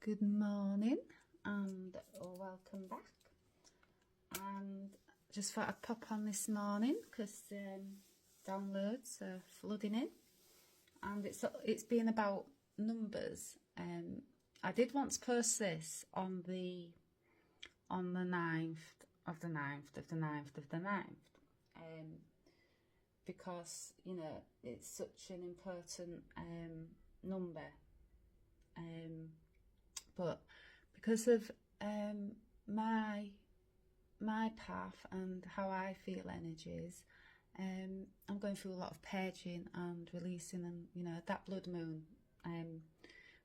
Good morning and welcome back. And just thought I'd pop on this morning because downloads are flooding in, and it's been about numbers. I did want to post this on the 9th of the 9th of the 9th of the 9th, because you know it's such an important number. But because of my path and how I feel energies, I'm going through a lot of purging and releasing, and you know that blood moon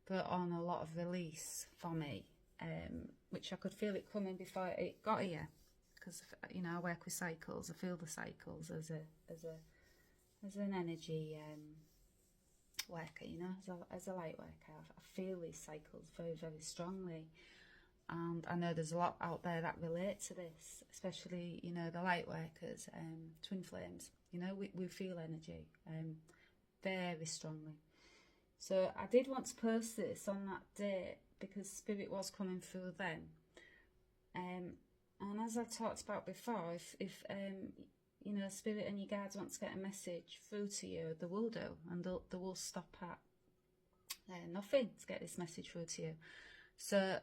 brought on a lot of release for me, which I could feel it coming before it got here, because you know I work with cycles. I feel the cycles as an energy worker, you know, as a light worker. I feel these cycles very, very strongly, and I know there's a lot out there that relate to this, especially, you know, the light workers, twin flames. You know, we feel energy very strongly. So I did want to post this on that day because spirit was coming through then, and as I talked about before, if you know, spirit and your guides want to get a message through to you, they will do, and they will stop at nothing to get this message through to you. So,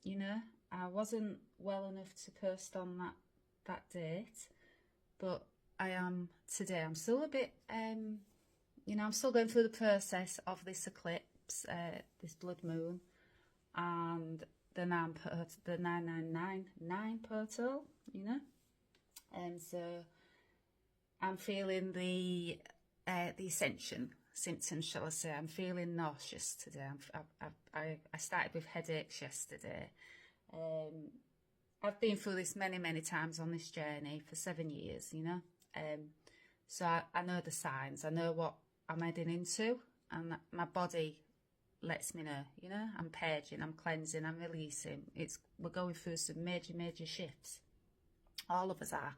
you know, I wasn't well enough to post on that date, but I am today. I'm still a bit, you know, I'm still going through the process of this eclipse, this blood moon, and the 999 portal, you know. So I'm feeling the ascension symptoms, shall I say. I'm feeling nauseous today. I started with headaches yesterday. I've been through this many times on this journey for 7 years, you know. So I know the signs. I know what I'm heading into, and my body lets me know, you know. I'm purging, I'm cleansing, I'm releasing. We're going through some major shifts. All of us are.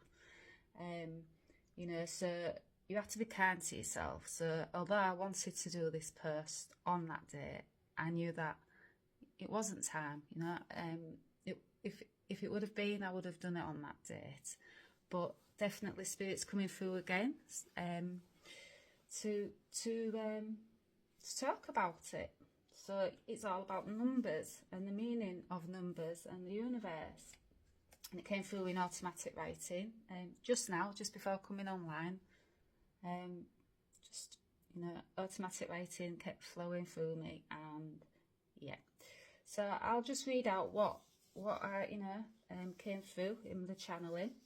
You know, so you have to be kind to yourself. So although I wanted to do this post on that day, I knew that it wasn't time, you know. If it would have been, I would have done it on that date. But definitely spirit's coming through again, to talk about it. So it's all about numbers and the meaning of numbers and the universe. And it came through in automatic writing just now, just before coming online. Just, you know, automatic writing kept flowing through me, and yeah. So I'll just read out what I, you know, came through in the channeling,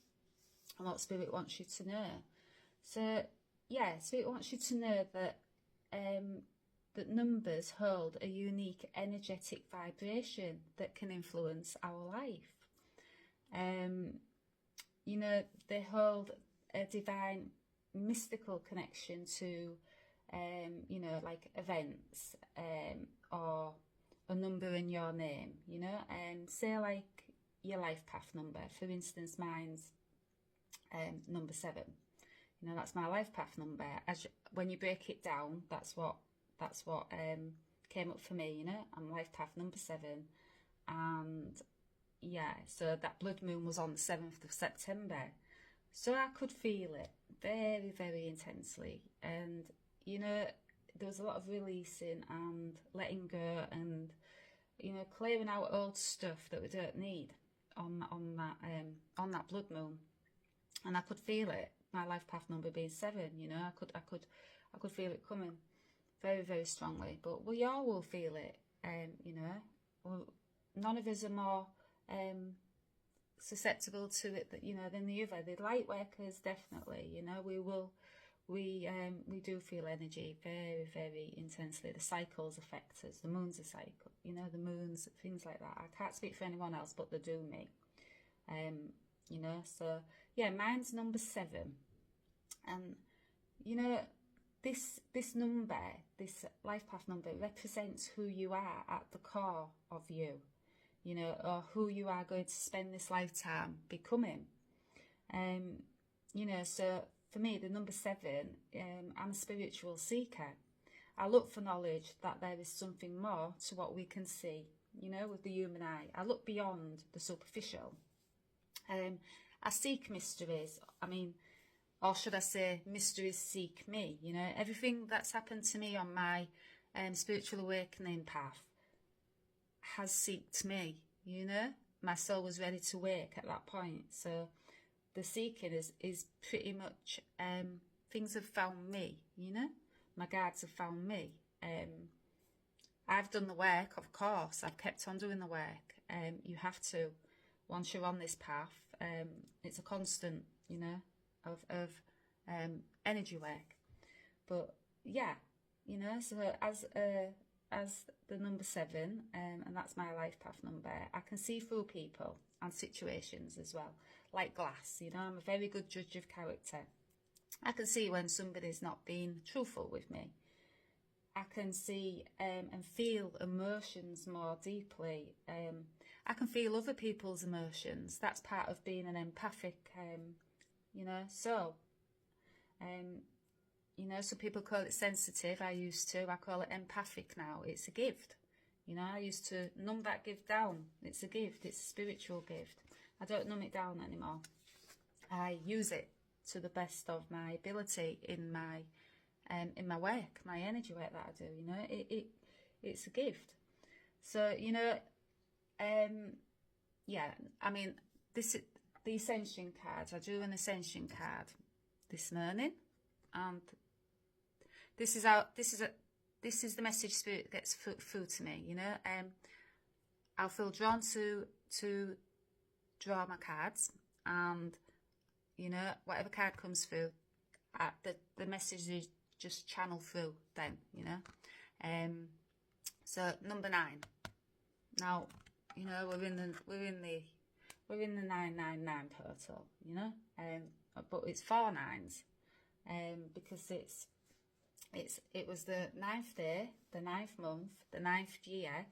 and what spirit wants you to know. So yeah, spirit wants you to know that that numbers hold a unique energetic vibration that can influence our life. You know, they hold a divine mystical connection to, you know, like events, or a number in your name, you know, say like your life path number. For instance, mine's number 7. You know, that's my life path number. When you break it down, that's what came up for me, you know. I'm life path number 7, and yeah, so that blood moon was on the 7th of September. So I could feel it very intensely. And, you know, there was a lot of releasing and letting go, and, you know, clearing out old stuff that we don't need on that blood moon. And I could feel it, my life path number being 7, you know, I could feel it coming very strongly. But we all will feel it, you know. None of us are more susceptible to it, that, you know, than the other. The light workers, definitely, you know, we do feel energy very intensely. The cycles affect us. The moon's a cycle, you know, the moons, things like that. I can't speak for anyone else, but they do me. You know, so yeah, mine's number 7, and you know, this number, this life path number, represents who you are at the core of you. You know, or who you are going to spend this lifetime becoming. You know, so for me, the number 7, I'm a spiritual seeker. I look for knowledge that there is something more to what we can see, you know, with the human eye. I look beyond the superficial. I seek mysteries. I mean, or should I say, mysteries seek me. You know, everything that's happened to me on my spiritual awakening path has seeked me. You know, my soul was ready to wake at that point. So the seeking is pretty much things have found me. You know, my guides have found me. I've done the work, of course. I've kept on doing the work. You have to, once you're on this path. It's a constant, you know, of energy work. But yeah, you know, so as the number 7, and that's my life path number, I can see through people and situations as well, like glass. You know, I'm a very good judge of character. I can see when somebody's not being truthful with me. I can see and feel emotions more deeply. I can feel other people's emotions. That's part of being an empathic, you know. So, you know, some people call it sensitive. I used to. I call it empathic now. It's a gift. You know, I used to numb that gift down. It's a gift. It's a spiritual gift. I don't numb it down anymore. I use it to the best of my ability in my work, my energy work that I do. You know, it's a gift. So, you know, yeah, I mean, the ascension cards. I drew an ascension card this morning, and this is the message Spirit gets through to me. You know, I'll feel drawn to draw my cards, and you know, whatever card comes through, the message is just channel through then. You know, so number 9. Now, you know, we're in the 999 portal, you know, but it's 4 9s, because it was the 9th day, the 9th month, the 9th year,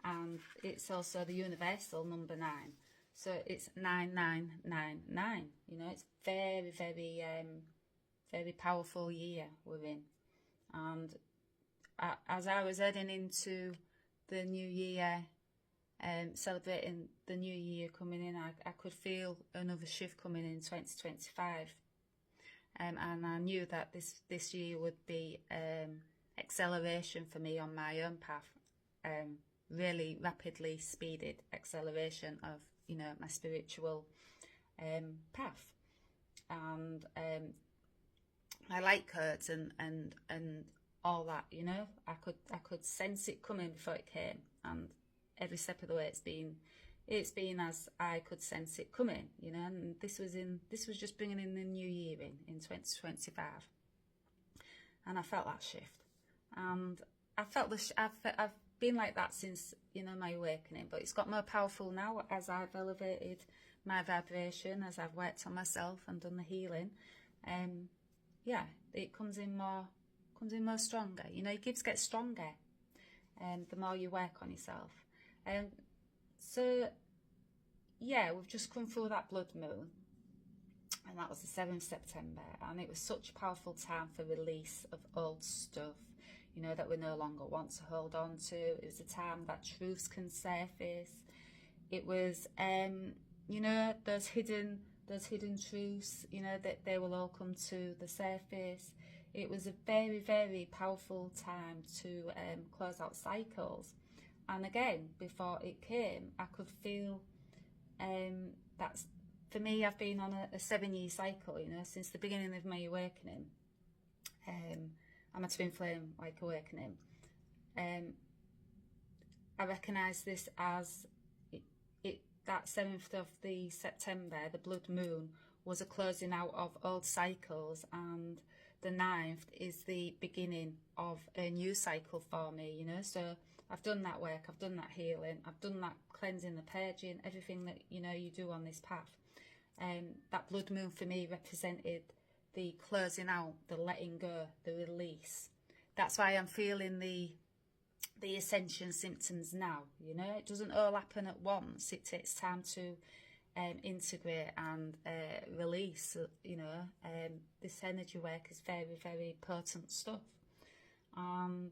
and it's also the universal number 9. So it's 9999. You know, it's very, very, very powerful year we're in, and as I was heading into the new year, celebrating the new year coming in, I could feel another shift coming in 2025, and I knew that this year would be acceleration for me on my own path, really rapidly speeded acceleration of, you know, my spiritual path, and my light codes and all that. You know, I could sense it coming before it came, and every step of the way it's been as I could sense it coming, you know. And this was just bringing in the new year in 2025, and I felt that shift, and I've been like that since, you know, my awakening, but it's got more powerful now as I've elevated my vibration, as I've worked on myself and done the healing. Yeah, it comes in more stronger. You know, your gifts get stronger, the more you work on yourself. So yeah, we've just come through that blood moon, and that was the 7th September, and it was such a powerful time for release of old stuff, you know, that we no longer want to hold on to. It was a time that truths can surface. It was, you know, those hidden truths, you know, that they will all come to the surface. It was a very, very powerful time to close out cycles. And again, before it came, I could feel that's, for me, I've been on a 7-year cycle, you know, since the beginning of my awakening. I'm a twin flame like awakening. I recognise this as that 7th of the September, the blood moon, was a closing out of old cycles, and the 9th is the beginning of a new cycle for me, you know. So I've done that work, I've done that healing, I've done that cleansing, the purging, everything that, you know, you do on this path. That blood moon for me represented the closing out, the letting go, the release. That's why I'm feeling the ascension symptoms now, you know. It doesn't all happen at once. It takes time to integrate and release, you know. This energy work is very, very potent stuff. And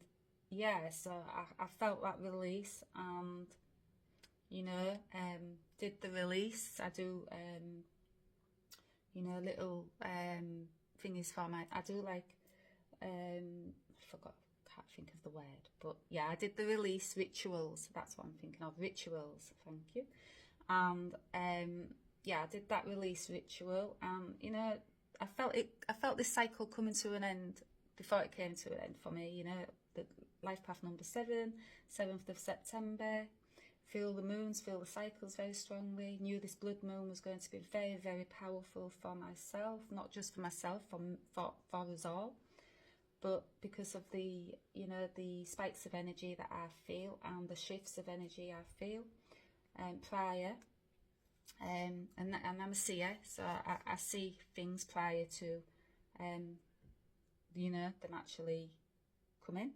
yeah, so I felt that release, and you know, did the release. I do you know, little thingies for my, I do like I forgot, can't think of the word, but yeah, I did the release rituals. That's what I'm thinking of, rituals. Thank you. And yeah, I did that release ritual, and you know, I felt this cycle coming to an end before it came to an end for me. You know, the life path number 7, 7th of September. Feel the moons, feel the cycles very strongly. Knew this blood moon was going to be very, very powerful for myself, not just for myself, for us all, but because of the, you know, the spikes of energy that I feel and the shifts of energy I feel prior. And I'm a seer, so I see things prior to, you know, them actually coming.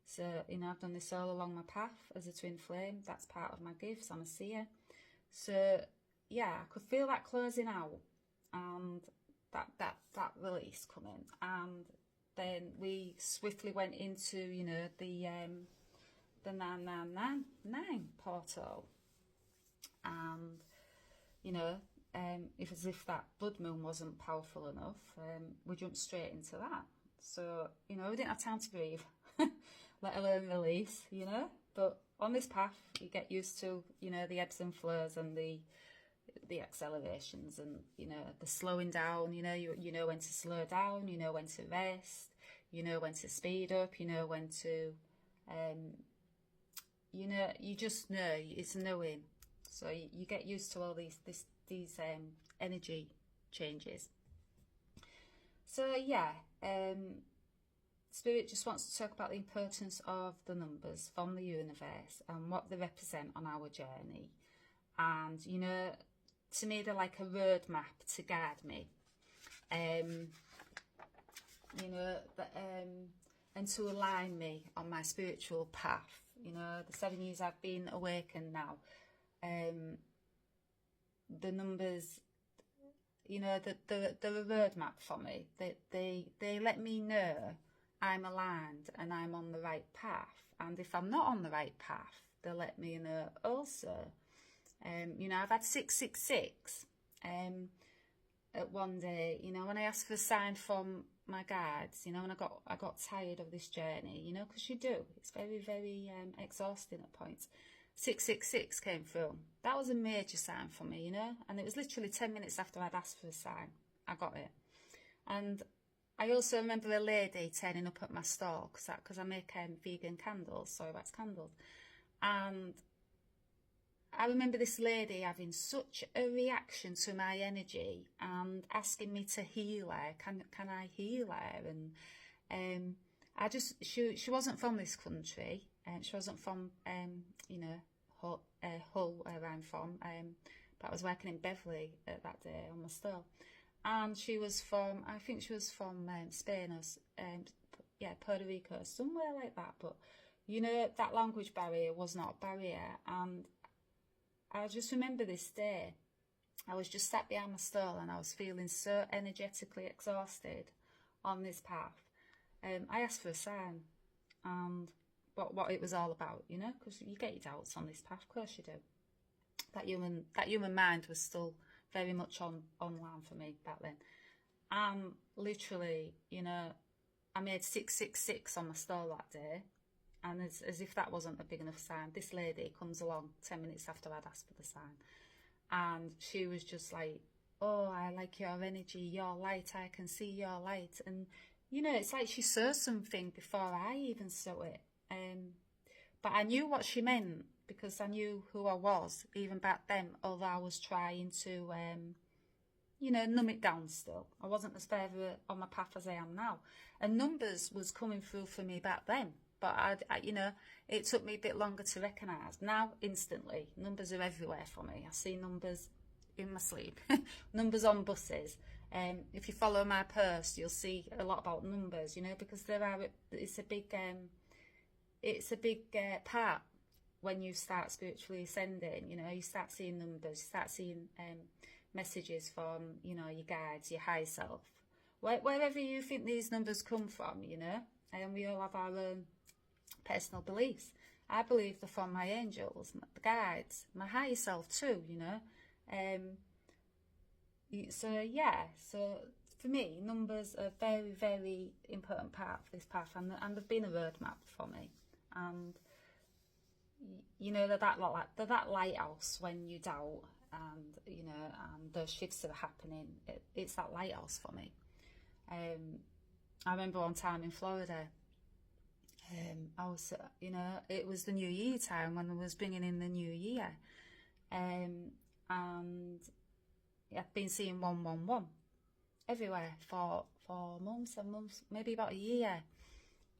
So, you know, I've done this all along my path as a twin flame. That's part of my gifts. I'm a seer. So, yeah, I could feel that closing out and that release coming. And then we swiftly went into, you know, the 999 portal. And, you know, as if that blood moon wasn't powerful enough, we jumped straight into that. So, you know, we didn't have time to breathe. Let alone release, you know. But on this path, you get used to, you know, the ebbs and flows and the accelerations, and you know, the slowing down. You know, you know when to slow down. You know when to rest. You know when to speed up. You know when to, you know, you just know. It's knowing. So you get used to all these energy changes. So yeah. Spirit just wants to talk about the importance of the numbers from the universe and what they represent on our journey. And, you know, to me, they're like a roadmap to guide me. You know, and to align me on my spiritual path. You know, the 7 years I've been awakened now. The numbers, you know, they're a roadmap for me. They let me know I'm aligned and I'm on the right path. And if I'm not on the right path, they'll let me know also. You know, I've had 666 at one day, you know, when I asked for a sign from my guides, you know, and I got tired of this journey, you know, because you do. It's very, very exhausting at points. 666 came through. That was a major sign for me, you know, and it was literally 10 minutes after I'd asked for a sign. I got it. And I also remember a lady turning up at my stall because I make vegan candles, soy wax candles. And I remember this lady having such a reaction to my energy and asking me to heal her. Can I heal her? And I just, she wasn't from this country. She wasn't from, you know, Hull, where I'm from. But I was working in Beverley at that day on my stall. And she was from, I think she was from Spain or, yeah, Puerto Rico, somewhere like that. But, you know, that language barrier was not a barrier. And I just remember this day, I was just sat behind my stall and I was feeling so energetically exhausted on this path. I asked for a sign and what it was all about, you know, because you get your doubts on this path, of course you do. That human mind was still very much online for me back then. And literally, you know, I made 666 on my stall that day. And as if that wasn't a big enough sign, this lady comes along 10 minutes after I'd asked for the sign. And she was just like, oh, I like your energy, your light, I can see your light. And, you know, it's like she saw something before I even saw it. But I knew what she meant because I knew who I was, even back then, although I was trying to, you know, numb it down still. I wasn't as further on my path as I am now. And numbers was coming through for me back then. But, I, you know, it took me a bit longer to recognise. Now, instantly, numbers are everywhere for me. I see numbers in my sleep, numbers on buses. If you follow my post, you'll see a lot about numbers, you know, because it's a big part when you start spiritually ascending. You know, you start seeing numbers, you start seeing messages from, you know, your guides, your higher self, wherever you think these numbers come from, you know. and we all have our own personal beliefs. I believe they're from my angels, the guides, my higher self too, you know. So yeah, so for me, numbers are a very, very important part of this path, and they've been a roadmap for me. And you know, they're that lighthouse when you doubt, and you know, and the shifts are happening. It's that lighthouse for me. I remember one time in Florida. I was, you know, it was the New Year time when I was bringing in the New Year, and I've been seeing 111 everywhere for months and months, maybe about a year,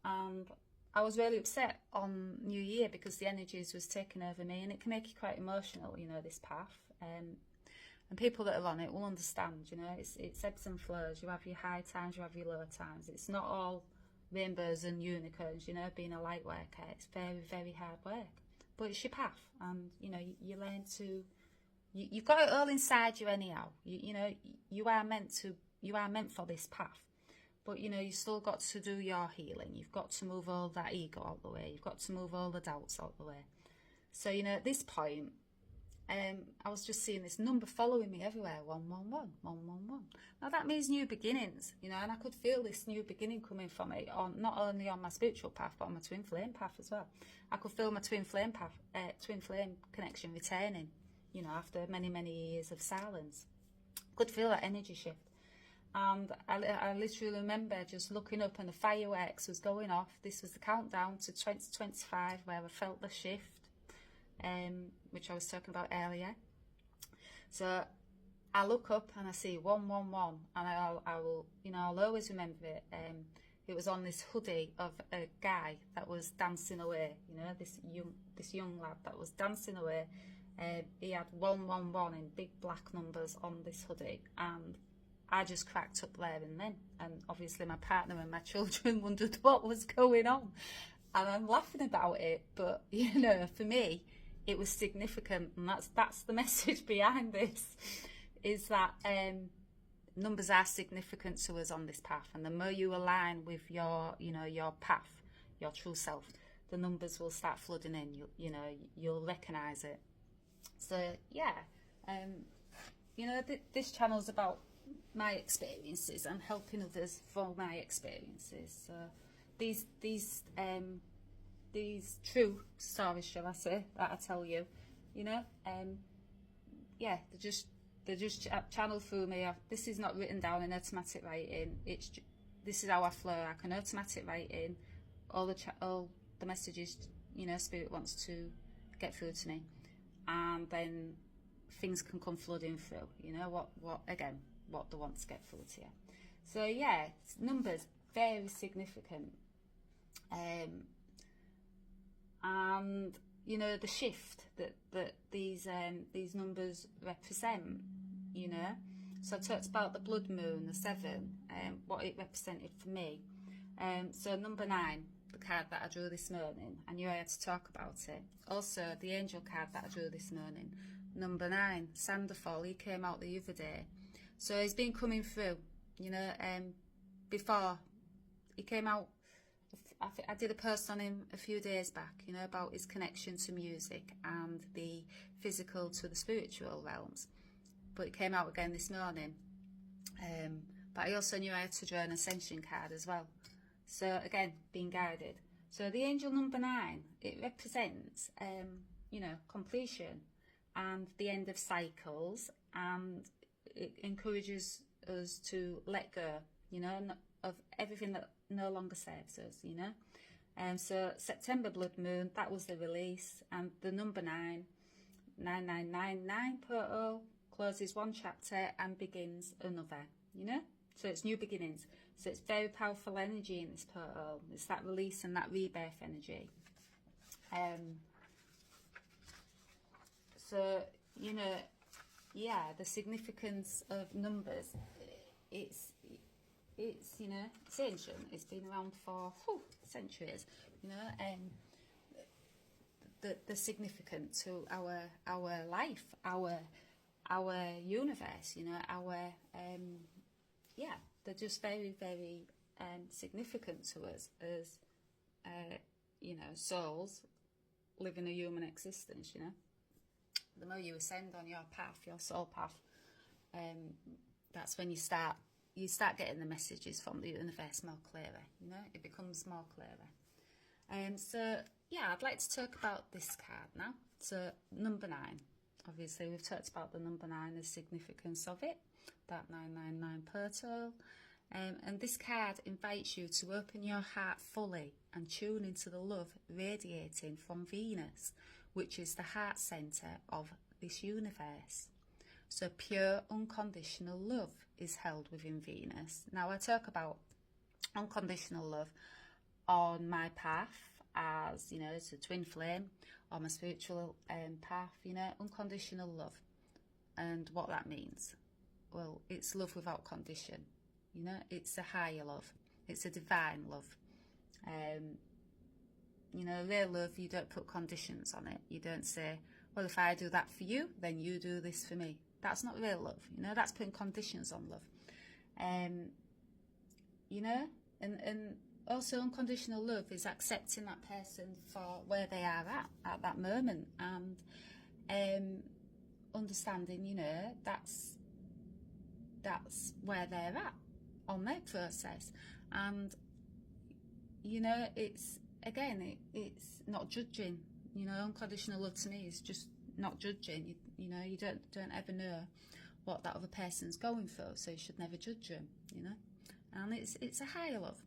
and I was really upset on New Year because the energies was taking over me, and it can make you quite emotional, you know, this path. And people that are on it will understand, you know, it's ebbs and flows. You have your high times, you have your low times. It's not all rainbows and unicorns, you know, being a light worker. It's very, very hard work, but it's your path, and you know, you learn to, you've got it all inside you anyhow. You know, you are meant for this path, but you know, you still got to do your healing. You've got to move all that ego out the way. You've got to move all the doubts out the way. So you know, at this point, I was just seeing this number following me everywhere, 111, 111. Now that means new beginnings, you know, and I could feel this new beginning coming for me, on not only on my spiritual path, but on my twin flame path as well. I could feel my twin flame path, twin flame connection returning, you know, after many, many years of silence. Could feel that energy shift. And I literally remember just looking up and the fireworks was going off. This was the countdown to 2025 where I felt the shift. Which I was talking about earlier. So I look up and I see 111, and I will, you know, I'll always remember it. It was on this hoodie of a guy that was dancing away, you know, this young lad that was dancing away. He had 111 in big black numbers on this hoodie, and I just cracked up there and then. And obviously my partner and my children wondered what was going on, and I'm laughing about it, but you know, for me, it was significant, and that's the message behind this, is that numbers are significant to us on this path, and the more you align with your, you know, your path, your true self, the numbers will start flooding in. You know, you'll recognise it. So yeah, you know, this channel's about my experiences and helping others for my experiences. So these true stories, shall I say, that I tell you, you know, yeah, they're just channeled through me. This is not written down in automatic writing. This is how I flow. I can automatic write in all the messages, you know, Spirit wants to get through to me, and then things can come flooding through. You know what they want to get through to you. So yeah, numbers very significant. And you know, the shift that these numbers represent, you know. So I talked about the blood moon, the 7, what it represented for me. So number 9, the card that I drew this morning, I knew I had to talk about it. Also the angel card that I drew this morning, number 9, Sanderfall, he came out the other day. So he's been coming through, you know. Before he came out, I did a post on him a few days back, you know, about his connection to music and the physical to the spiritual realms. But it came out again this morning. But I also knew I had to draw an ascension card as well. So again, being guided. So the angel number 9, it represents, you know, completion and the end of cycles, and it encourages us to let go, you know, of everything that no longer serves us, you know. So September blood moon, that was the release, and the number 9, 9999 portal, closes one chapter and begins another, you know. So it's new beginnings. So it's very powerful energy in this portal. It's that release and that rebirth energy. So, you know, yeah, the significance of numbers, it's you know, it's ancient. It's been around for centuries, you know, and the significant to our life, our universe, you know, our yeah, they're just very, very significant to us as, you know, souls living a human existence, you know. The more you ascend on your path, your soul path, that's when you start getting the messages from the universe more clearer, you know. It becomes more clearer. So yeah, I'd like to talk about this card now. So number 9. Obviously, we've talked about the number 9, the significance of it, that 999 portal. And this card invites you to open your heart fully and tune into the love radiating from Venus, which is the heart center of this universe. So pure unconditional love is held within Venus. Now, I talk about unconditional love on my path as, you know, it's a twin flame, on my spiritual path, you know, unconditional love. And what that means, well, it's love without condition, you know. It's a higher love, it's a divine love. You know, real love, you don't put conditions on it. You don't say, well, if I do that for you, then you do this for me. That's not real love, you know. That's putting conditions on love. You know, and also unconditional love is accepting that person for where they are at that moment, and understanding, you know, that's where they're at on their process. And you know, it's again, it's not judging. You know, unconditional love to me is just not judging. You know, you don't ever know what that other person's going through, so you should never judge them, you know. And it's a higher love.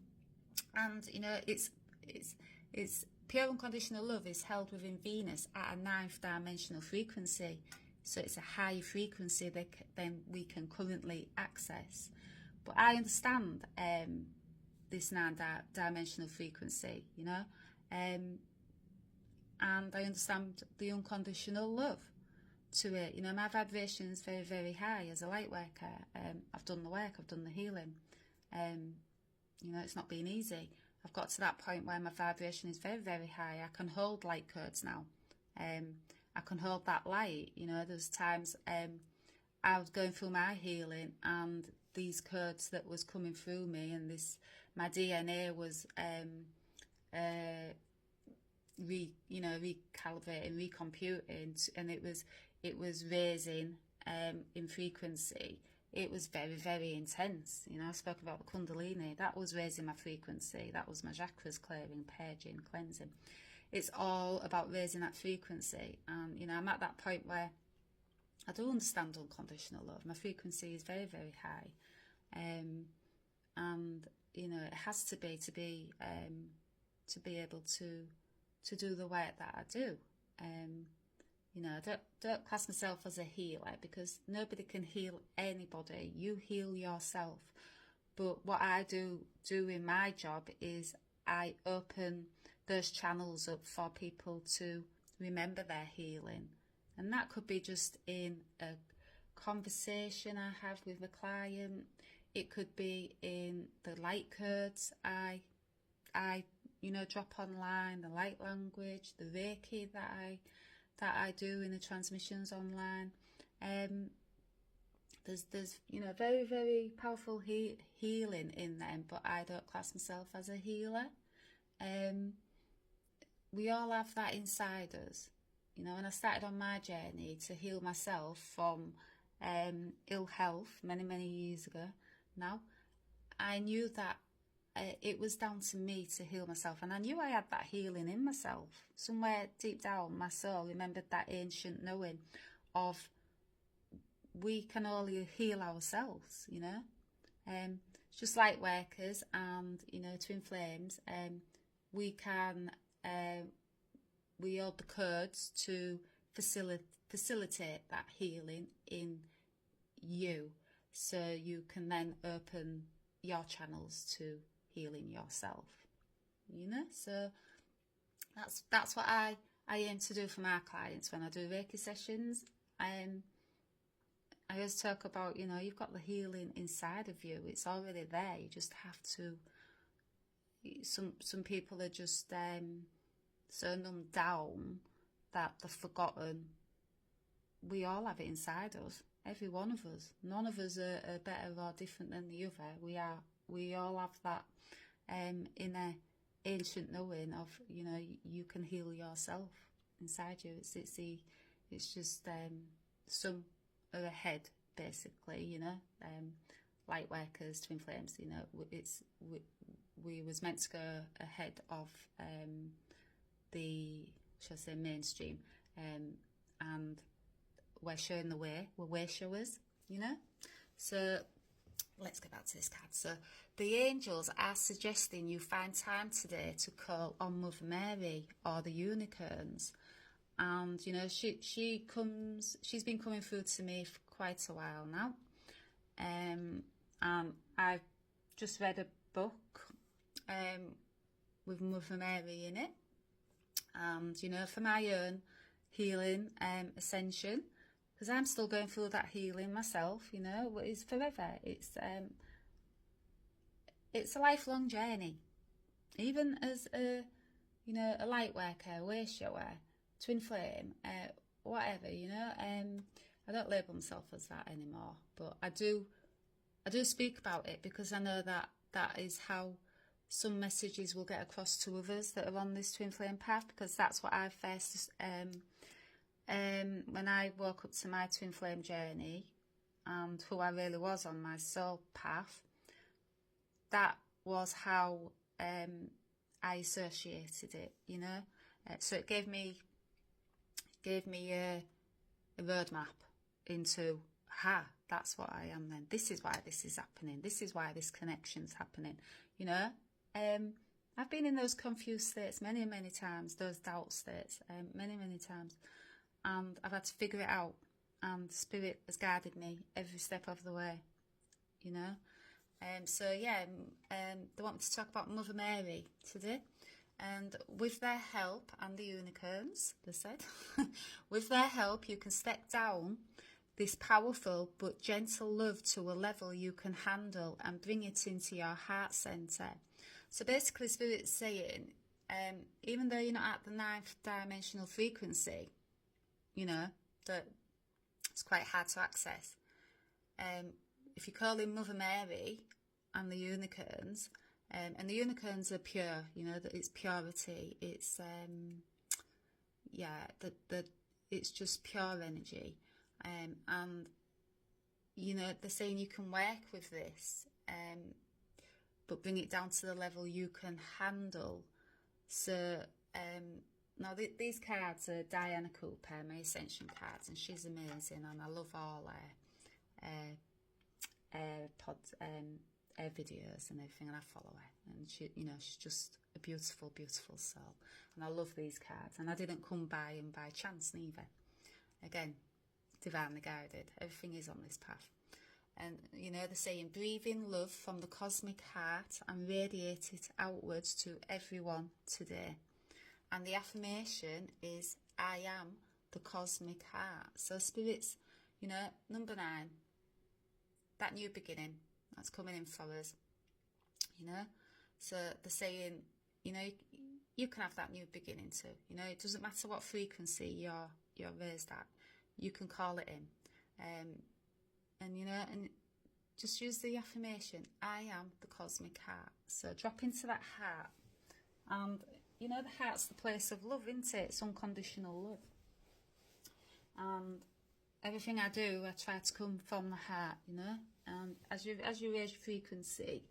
And you know, it's pure unconditional love is held within Venus at a 9th dimensional frequency. So it's a higher frequency than we can currently access. But I understand this 9th dimensional frequency, you know, and I understand the unconditional love to it. You know, my vibration is very, very high as a light worker. I've done the work, I've done the healing. You know, it's not been easy. I've got to that point where my vibration is very, very high. I can hold light codes now. I can hold that light. You know, there's times I was going through my healing, and these codes that was coming through me, and my DNA was recalibrating, recomputing, and it was raising in frequency. It was very, very intense. You know, I spoke about the Kundalini. That was raising my frequency. That was my chakras clearing, purging, cleansing. It's all about raising that frequency. And, you know, I'm at that point where I do understand unconditional love. My frequency is very, very high. And, you know, it has to be able to do the work that I do. You know, I don't class myself as a healer, because nobody can heal anybody. You heal yourself. But what I do in my job is I open those channels up for people to remember their healing. And that could be just in a conversation I have with a client. It could be in the light codes I you know, drop online, the light language, the Reiki that I do in the transmissions online. There's you know, very, very powerful healing in them, but I don't class myself as a healer. We all have that inside us. You know, when I started on my journey to heal myself from ill health many, many years ago now, I knew that it was down to me to heal myself, and I knew I had that healing in myself. Somewhere deep down, my soul remembered that ancient knowing of we can only heal ourselves, you know. It's just light workers and, you know, twin flames. We can we hold the codes to facilitate that healing in you, so you can then open your channels to healing yourself, you know. So that's what I aim to do for my clients when I do Reiki sessions. I always talk about, you know, you've got the healing inside of you. It's already there. You just have to. Some people are just so numbed down that they've forgotten. We all have it inside us. Every one of us. None of us are better or different than the other. We are we all have that inner ancient knowing of, you know, you can heal yourself inside you. It's just some are ahead, basically, you know. Light workers, twin flames, you know, we was meant to go ahead of the, shall I say, mainstream, and we're showing the way. We're way showers, you know. So let's get back to this card. So the angels are suggesting you find time today to call on Mother Mary or the unicorns. And, you know, she's been coming through to me for quite a while now. And I've just read a book with Mother Mary in it. And, you know, for my own healing ascension, because I'm still going through that healing myself, you know, it's forever. It's a lifelong journey. Even as a, you know, a light worker, a way shower, twin flame, whatever, you know. I don't label myself as that anymore, but I do speak about it because I know that is how some messages will get across to others that are on this twin flame path, because that's what I first when I woke up to my twin flame journey and who I really was on my soul path, that was how I associated it, you know. So it gave me a roadmap into, that's what I am then. This is why this is happening. This is why this connection's happening, you know. I've been in those confused states many, many times, those doubt states, many, many times. And I've had to figure it out. And Spirit has guided me every step of the way, you know. So, yeah, they want me to talk about Mother Mary today. And with their help, and the unicorns, they said, with their help, you can step down this powerful but gentle love to a level you can handle and bring it into your heart centre. So basically, Spirit's saying, even though you're not at the 9th dimensional frequency, you know, that it's quite hard to access. If you call in Mother Mary and the unicorns, and the unicorns are pure, you know, that it's purity, it's it's just pure energy, and you know, they're saying you can work with this, but bring it down to the level you can handle. So now these cards are Diana Cooper, my Ascension cards, and she's amazing, and I love all her videos and everything, and I follow her, and she, you know, she's just a beautiful, beautiful soul, and I love these cards, and I didn't come by them by chance neither. Again, divinely guided. Everything is on this path. And, you know, they're saying, breathe in love from the cosmic heart and radiate it outwards to everyone today. And the affirmation is, I am the cosmic heart. So Spirits, you know, number 9, that new beginning that's coming in for us, you know. So they're saying, you know, you can have that new beginning too. You know, it doesn't matter what frequency you're raised at. You can call it in. And, you know, and just use the affirmation, I am the cosmic heart. So drop into that heart. And, you know, the heart's the place of love, isn't it? It's unconditional love. And everything I do, I try to come from the heart, you know. And as you raise your frequency,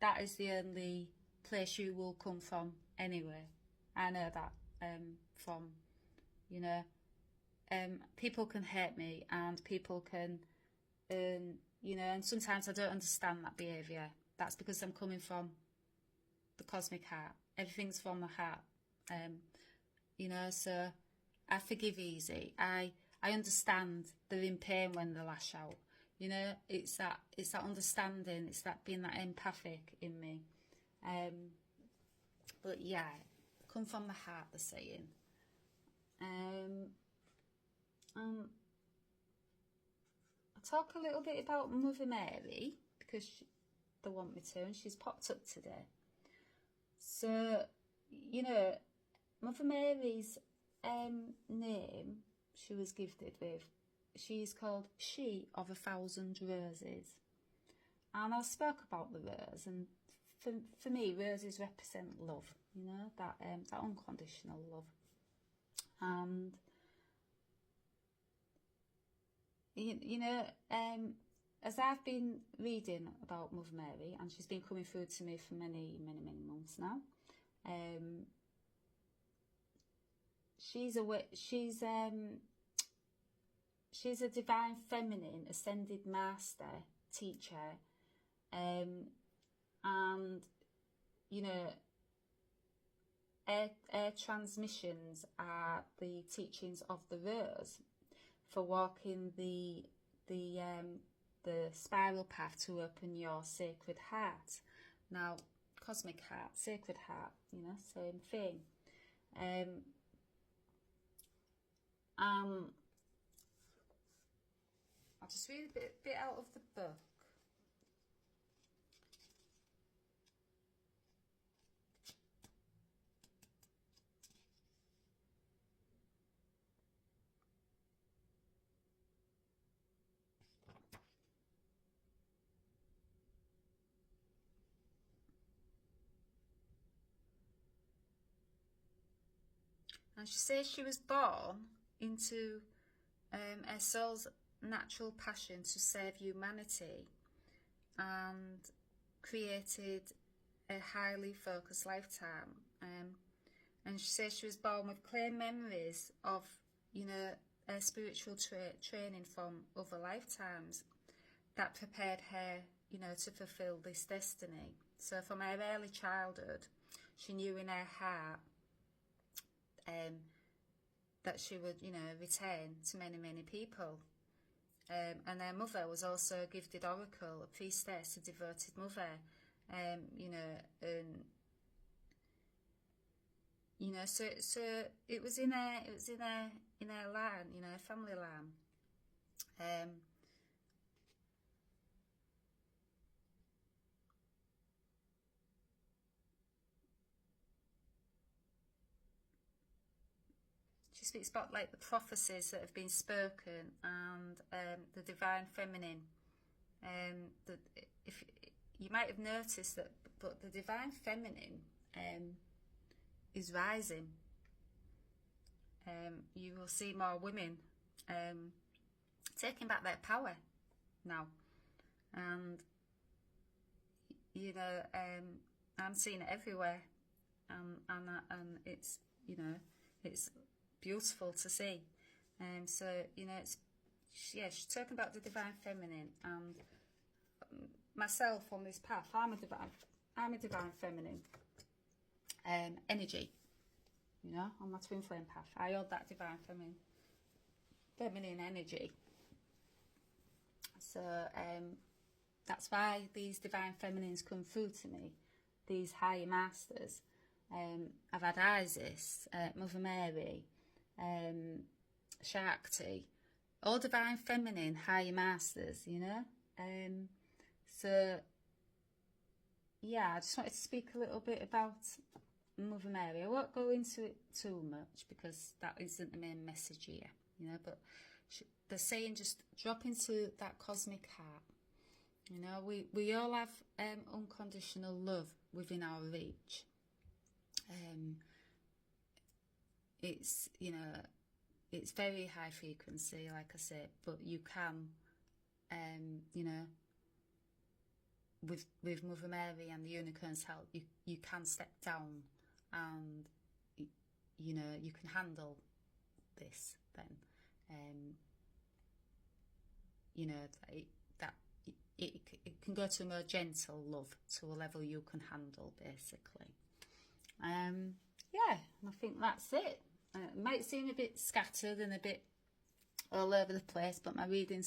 that is the only place you will come from anyway. I know that from, you know, people can hurt me, and people can, you know, and sometimes I don't understand that behaviour. That's because I'm coming from the cosmic heart. Everything's from the heart, you know, so I forgive easy. I understand they're in pain when they lash out. You know, it's that understanding, it's that being that empathic in me. But yeah, come from the heart, they're saying. I'll talk a little bit about Mother Mary, because they want me to, and she's popped up today. So, you know, Mother Mary's name she was gifted with, she's called She of 1,000 Roses. And I spoke about the rose, and for me, roses represent love, you know, that unconditional love. And you know, as I've been reading about Mother Mary, and she's been coming through to me for many months now, she's a divine feminine ascended master teacher, and you know, her transmissions are the teachings of the rose for walking the spiral path to open your sacred heart. Now, cosmic heart, sacred heart, you know, same thing. I'll just read a bit out of the book. And she says she was born into her soul's natural passion to serve humanity, and created a highly focused lifetime. And she says she was born with clear memories of, you know, her spiritual training from other lifetimes that prepared her, you know, to fulfill this destiny. So from her early childhood, she knew in her heart that she would, you know, return to many people. And her mother was also a gifted oracle, a priestess, a devoted mother. You know, and you know, so it was in her line, you know, family line. She speaks about like the prophecies that have been spoken, and the divine feminine. If you might have noticed that, but the divine feminine is rising. You will see more women taking back their power now, and you know, I'm seeing it everywhere, and it's, you know, it's beautiful to see. So you know, she's talking about the divine feminine, and myself on this path, I'm a divine feminine energy. You know, on my twin flame path, I hold that divine feminine energy. So that's why these divine feminines come through to me, these higher masters. I've had Isis, Mother Mary, Shakti, all divine feminine higher masters, you know. So yeah, I just wanted to speak a little bit about Mother Mary. I won't go into it too much because that isn't the main message here, you know, but they're saying just drop into that cosmic heart. You know, we all have unconditional love within our reach. It's, you know, it's very high frequency, like I said, but you can, you know, with Mother Mary and the unicorn's help, you can step down, and you know, you can handle this then. You know, it can go to a more gentle love, to a level you can handle, basically. Yeah, I think that's it. It might seem a bit scattered and a bit all over the place, but my reading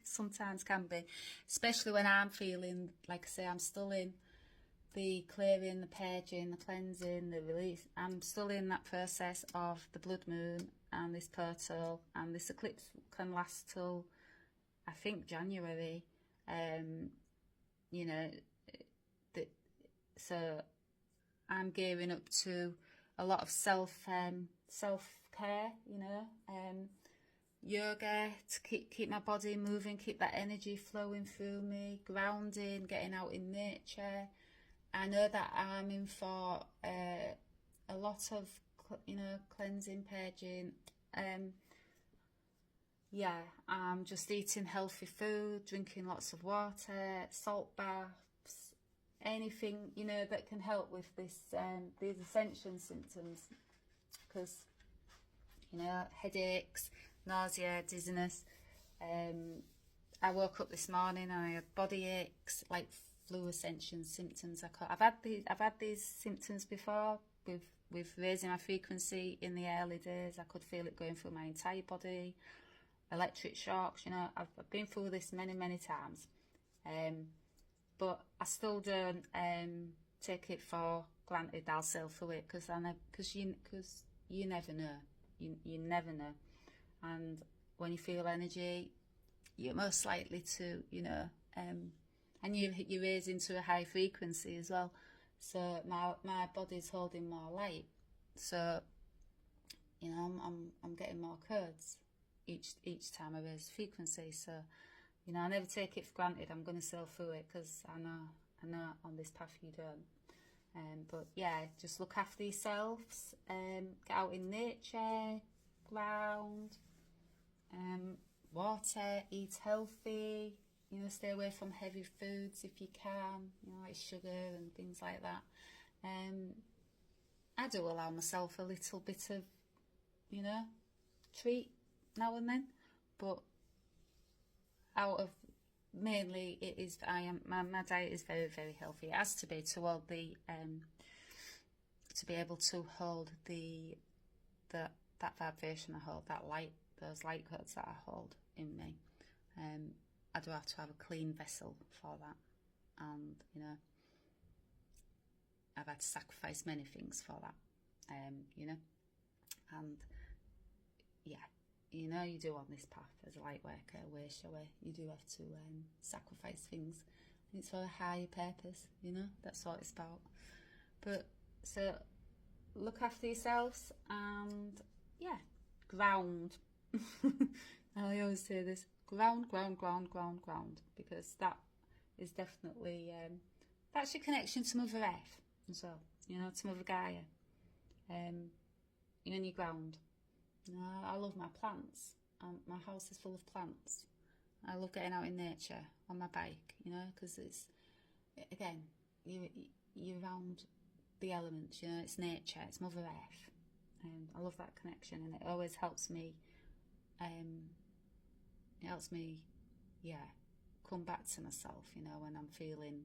sometimes can be, especially when I'm feeling, like I say, I'm still in the clearing, the purging, the cleansing, the release. I'm still in that process of the blood moon and this portal, and this eclipse can last till, I think, January. You know, so I'm gearing up to a lot of self care, you know. yoga to keep my body moving, keep that energy flowing through me, grounding, getting out in nature. I know that I'm in for a lot of, you know, cleansing, purging. Yeah, I'm just eating healthy food, drinking lots of water, salt baths, anything, you know, that can help with this these ascension symptoms, because, you know, headaches, nausea, dizziness. I woke up this morning and I had body aches, like flu ascension symptoms. I've had these symptoms before with raising my frequency in the early days. I could feel it going through my entire body. Electric shocks, you know, I've been through this many times, but I still don't take it for granted. I'll sail through it, because you never know. You never know. And when you feel energy, you're most likely to, you know, and you raise into a high frequency as well. So my body's holding more light. So, you know, I'm getting more codes each time I raise frequency. So, you know, I never take it for granted. I'm going to sail through it, because I know on this path you don't. But yeah, just look after yourselves, get out in nature, ground, water, eat healthy, you know, stay away from heavy foods if you can, you know, like sugar and things like that. I do allow myself a little bit of, you know, treat now and then, but out of mainly it is, my diet is very healthy. It has to be to hold the to be able to hold that vibration I hold, that light, those light codes that I hold in me. I do have to have a clean vessel for that, and you know, I've had to sacrifice many things for that, you know, and yeah, you know, you do on this path as a light worker, way shower, you do have to sacrifice things, and it's for a higher purpose, you know, that's what it's about. But so look after yourselves, and yeah, ground. I always say this, ground, because that is definitely that's your connection to Mother Earth as well, you know, to Mother Gaia. You know, your ground. You know, I love my plants. My house is full of plants. I love getting out in nature on my bike, you know, because it's, again, you're around the elements, you know, it's nature, it's Mother Earth. I love that connection, and it always helps me, yeah, come back to myself, you know, when I'm feeling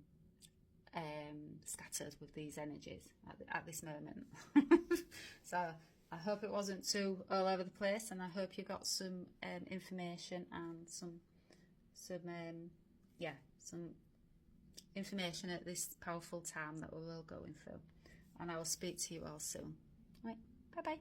scattered with these energies at this moment. So I hope it wasn't too all over the place, and I hope you got some information and some information at this powerful time that we're all going through. And I will speak to you all soon. Right, bye bye.